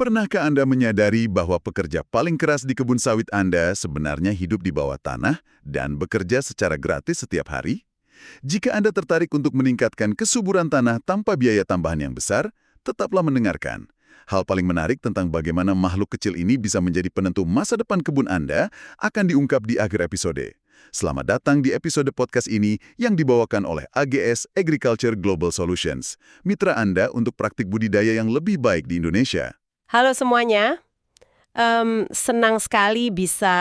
Pernahkah Anda menyadari bahwa pekerja paling keras di kebun sawit Anda sebenarnya hidup di bawah tanah dan bekerja secara gratis setiap hari? Jika Anda tertarik untuk meningkatkan kesuburan tanah tanpa biaya tambahan yang besar, tetaplah mendengarkan. Hal paling menarik tentang bagaimana makhluk kecil ini bisa menjadi penentu masa depan kebun Anda akan diungkap di akhir episode. Selamat datang di episode podcast ini yang dibawakan oleh AGS Agriculture Global Solutions, mitra Anda untuk praktik budidaya yang lebih baik di Indonesia. Halo semuanya, senang sekali bisa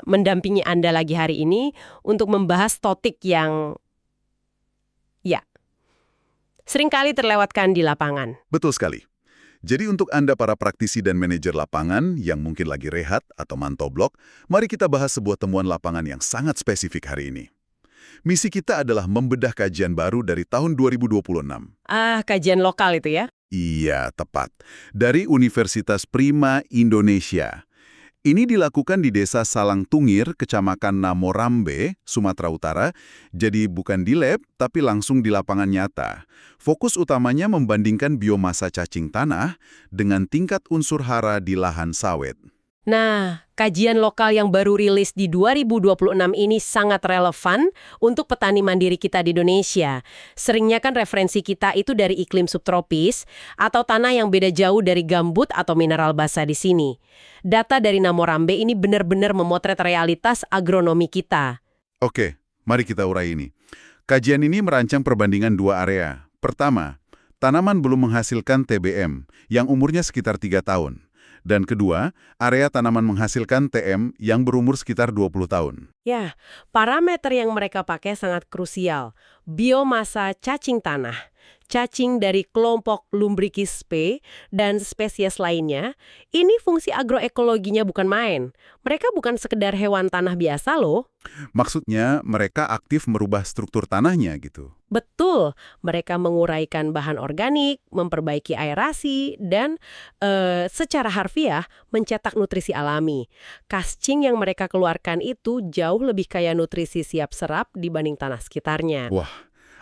mendampingi Anda lagi hari ini untuk membahas topik yang, ya, seringkali terlewatkan di lapangan. Betul sekali. Jadi untuk Anda para praktisi dan manajer lapangan yang mungkin lagi rehat atau mantau blog, mari kita bahas sebuah temuan lapangan yang sangat spesifik hari ini. Misi kita adalah membedah kajian baru dari tahun 2026. Kajian lokal itu ya? Iya, tepat. Dari Universitas Prima Indonesia. Ini dilakukan di Desa Salang Tungir, Kecamatan Namorambe, Sumatera Utara. Jadi bukan di lab, tapi langsung di lapangan nyata. Fokus utamanya membandingkan biomasa cacing tanah dengan tingkat unsur hara di lahan sawit. Nah, kajian lokal yang baru rilis di 2026 ini sangat relevan untuk petani mandiri kita di Indonesia. Seringnya kan referensi kita itu dari iklim subtropis atau tanah yang beda jauh dari gambut atau mineral basah di sini. Data dari Namorambe ini benar-benar memotret realitas agronomi kita. Oke, mari kita urai ini. Kajian ini merancang perbandingan dua area. Pertama, tanaman belum menghasilkan TBM yang umurnya sekitar 3 tahun. Dan kedua, area tanaman menghasilkan TM yang berumur sekitar 20 tahun. Ya, parameter yang mereka pakai sangat krusial. Biomasa cacing tanah, cacing dari kelompok Lumbricis sp, dan spesies lainnya, ini fungsi agroekologinya bukan main. Mereka bukan sekedar hewan tanah biasa loh. Maksudnya, mereka aktif merubah struktur tanahnya gitu. Betul, mereka menguraikan bahan organik, memperbaiki aerasi, dan secara harfiah mencetak nutrisi alami. Kascing yang mereka keluarkan itu jauh lebih kaya nutrisi siap serap dibanding tanah sekitarnya. Wah,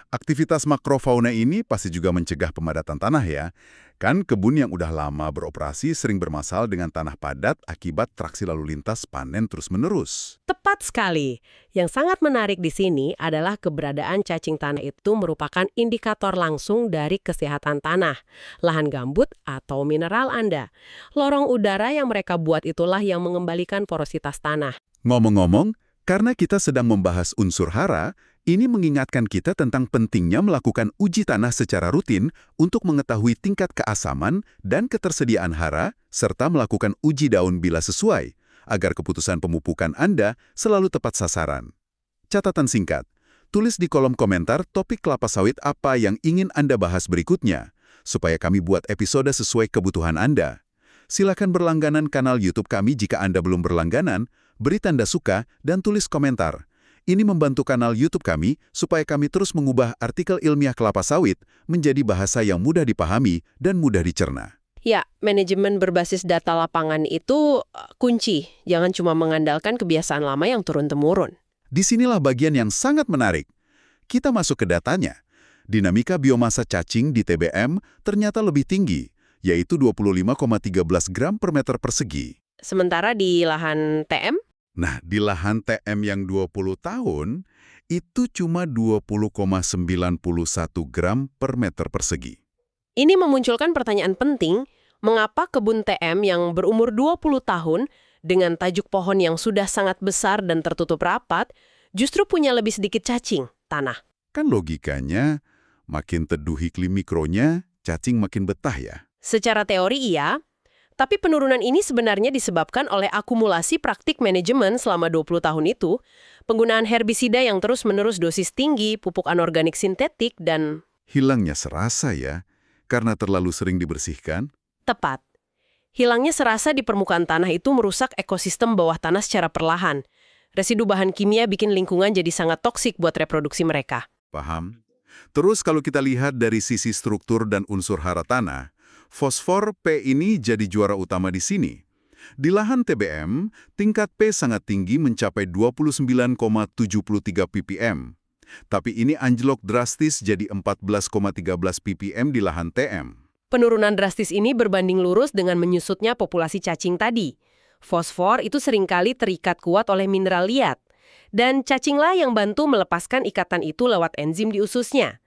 aktivitas makrofauna ini pasti juga mencegah pemadatan tanah ya. Kan kebun yang udah lama beroperasi sering bermasalah dengan tanah padat akibat traksi lalu lintas panen terus-menerus. Tepat sekali. Yang sangat menarik di sini adalah keberadaan cacing tanah itu merupakan indikator langsung dari kesehatan tanah, lahan gambut atau mineral Anda. Lorong udara yang mereka buat itulah yang mengembalikan porositas tanah. Ngomong-ngomong, karena kita sedang membahas unsur hara, ini mengingatkan kita tentang pentingnya melakukan uji tanah secara rutin untuk mengetahui tingkat keasaman dan ketersediaan hara, serta melakukan uji daun bila sesuai, agar keputusan pemupukan Anda selalu tepat sasaran. Catatan singkat, tulis di kolom komentar topik kelapa sawit apa yang ingin Anda bahas berikutnya, supaya kami buat episode sesuai kebutuhan Anda. Silakan berlangganan kanal YouTube kami jika Anda belum berlangganan, beri tanda suka, dan tulis komentar. Ini membantu kanal YouTube kami supaya kami terus mengubah artikel ilmiah kelapa sawit menjadi bahasa yang mudah dipahami dan mudah dicerna. Ya, manajemen berbasis data lapangan itu kunci. Jangan cuma mengandalkan kebiasaan lama yang turun-temurun. Disinilah bagian yang sangat menarik. Kita masuk ke datanya. Dinamika biomasa cacing di TBM ternyata lebih tinggi, yaitu 25,13 gram per meter persegi. Sementara di lahan TM? Nah, di lahan TM yang 20 tahun, itu cuma 20,91 gram per meter persegi. Ini memunculkan pertanyaan penting, mengapa kebun TM yang berumur 20 tahun dengan tajuk pohon yang sudah sangat besar dan tertutup rapat, justru punya lebih sedikit cacing tanah? Kan logikanya, makin teduh iklim mikronya, cacing makin betah ya. Secara teori iya, tapi penurunan ini sebenarnya disebabkan oleh akumulasi praktik manajemen selama 20 tahun itu, penggunaan herbisida yang terus-menerus dosis tinggi, pupuk anorganik sintetik, dan Hilangnya serasa ya, karena terlalu sering dibersihkan. tepat. Hilangnya serasa di permukaan tanah itu merusak ekosistem bawah tanah secara perlahan. Residu bahan kimia bikin lingkungan jadi sangat toksik buat reproduksi mereka. Paham? Terus kalau kita lihat dari sisi struktur dan unsur hara tanah, fosfor P ini jadi juara utama di sini. Di lahan TBM, tingkat P sangat tinggi mencapai 29,73 ppm. Tapi ini anjlok drastis jadi 14,13 ppm di lahan TM. Penurunan drastis ini berbanding lurus dengan menyusutnya populasi cacing tadi. Fosfor itu seringkali terikat kuat oleh mineral liat. Dan cacinglah yang bantu melepaskan ikatan itu lewat enzim di ususnya.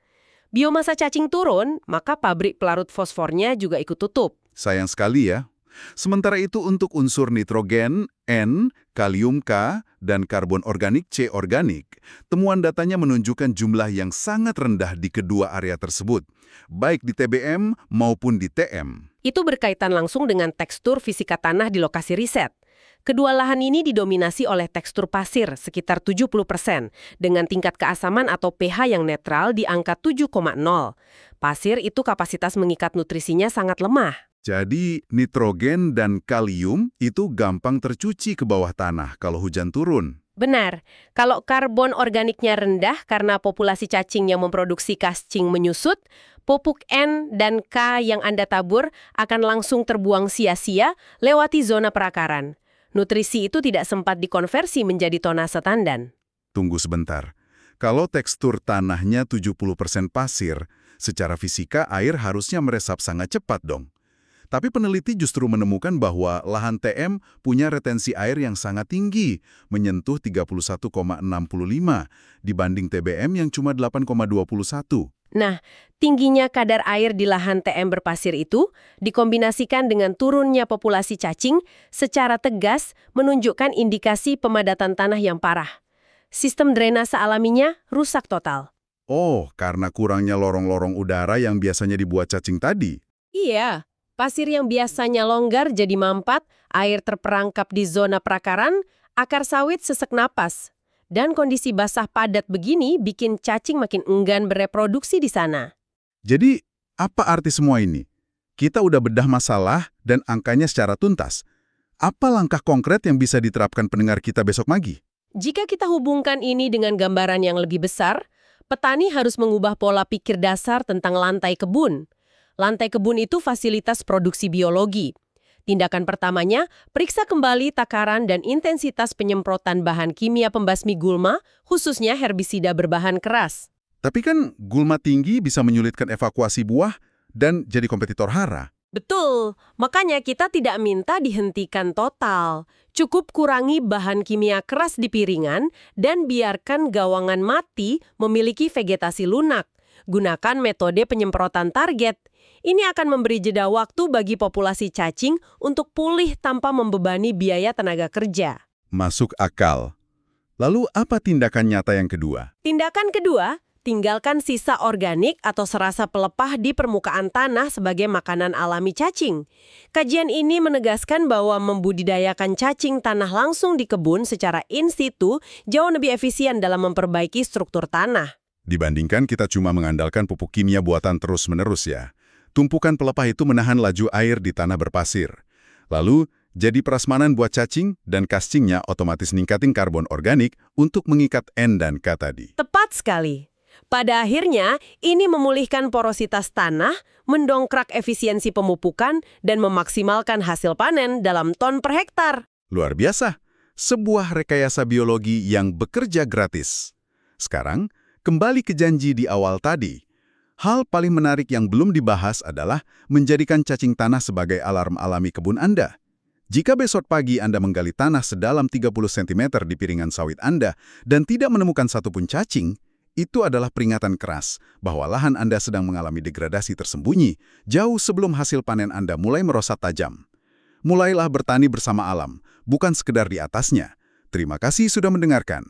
Biomasa cacing turun, maka pabrik pelarut fosfornya juga ikut tutup. Sayang sekali ya. Sementara itu untuk unsur nitrogen, N, kalium K, dan karbon organik C organik, temuan datanya menunjukkan jumlah yang sangat rendah di kedua area tersebut, baik di TBM maupun di TM. Itu berkaitan langsung dengan tekstur fisika tanah di lokasi riset. Kedua lahan ini didominasi oleh tekstur pasir sekitar 70%, dengan tingkat keasaman atau pH yang netral di angka 7,0. Pasir itu kapasitas mengikat nutrisinya sangat lemah. Jadi, nitrogen dan kalium itu gampang tercuci ke bawah tanah kalau hujan turun. Benar, kalau karbon organiknya rendah karena populasi cacing yang memproduksi kascing menyusut, pupuk N dan K yang Anda tabur akan langsung terbuang sia-sia lewati zona perakaran. Nutrisi itu tidak sempat dikonversi menjadi tonase tandan. Tunggu sebentar. Kalau tekstur tanahnya 70% pasir, secara fisika air harusnya meresap sangat cepat dong. Tapi peneliti justru menemukan bahwa lahan TM punya retensi air yang sangat tinggi, menyentuh 31,65 dibanding TBM yang cuma 8,21. Nah, tingginya kadar air di lahan TM berpasir itu dikombinasikan dengan turunnya populasi cacing secara tegas menunjukkan indikasi pemadatan tanah yang parah. Sistem drainase alaminya rusak total. Oh, karena kurangnya lorong-lorong udara yang biasanya dibuat cacing tadi. Iya. Pasir yang biasanya longgar jadi mampat, air terperangkap di zona perakaran, akar sawit sesek napas. Dan kondisi basah padat begini bikin cacing makin enggan bereproduksi di sana. Jadi, apa arti semua ini? Kita udah bedah masalah dan angkanya secara tuntas. Apa langkah konkret yang bisa diterapkan pendengar kita besok pagi? Jika kita hubungkan ini dengan gambaran yang lebih besar, petani harus mengubah pola pikir dasar tentang lantai kebun. Lantai kebun itu fasilitas produksi biologi. Tindakan pertamanya, periksa kembali takaran dan intensitas penyemprotan bahan kimia pembasmi gulma, khususnya herbisida berbahan keras. Tapi kan gulma tinggi bisa menyulitkan evakuasi buah dan jadi kompetitor hara. Betul, makanya kita tidak minta dihentikan total. Cukup kurangi bahan kimia keras di piringan dan biarkan gawangan mati memiliki vegetasi lunak. Gunakan metode penyemprotan target. Ini akan memberi jeda waktu bagi populasi cacing untuk pulih tanpa membebani biaya tenaga kerja. Masuk akal. Lalu apa tindakan nyata yang kedua? Tindakan kedua, tinggalkan sisa organik atau serasa pelepah di permukaan tanah sebagai makanan alami cacing. Kajian ini menegaskan bahwa membudidayakan cacing tanah langsung di kebun secara in situ jauh lebih efisien dalam memperbaiki struktur tanah. Dibandingkan kita cuma mengandalkan pupuk kimia buatan terus-menerus ya. Tumpukan pelepah itu menahan laju air di tanah berpasir. Lalu, jadi prasmanan buat cacing dan kascingnya otomatis ningkatin karbon organik untuk mengikat N dan K tadi. Tepat sekali. Pada akhirnya, ini memulihkan porositas tanah, mendongkrak efisiensi pemupukan, dan memaksimalkan hasil panen dalam ton per hektar. Luar biasa. Sebuah rekayasa biologi yang bekerja gratis. Sekarang, kembali ke janji di awal tadi. Hal paling menarik yang belum dibahas adalah menjadikan cacing tanah sebagai alarm alami kebun Anda. Jika besok pagi Anda menggali tanah sedalam 30 cm di piringan sawit Anda dan tidak menemukan satupun cacing, itu adalah peringatan keras bahwa lahan Anda sedang mengalami degradasi tersembunyi jauh sebelum hasil panen Anda mulai merosot tajam. Mulailah bertani bersama alam, bukan sekedar di atasnya. Terima kasih sudah mendengarkan.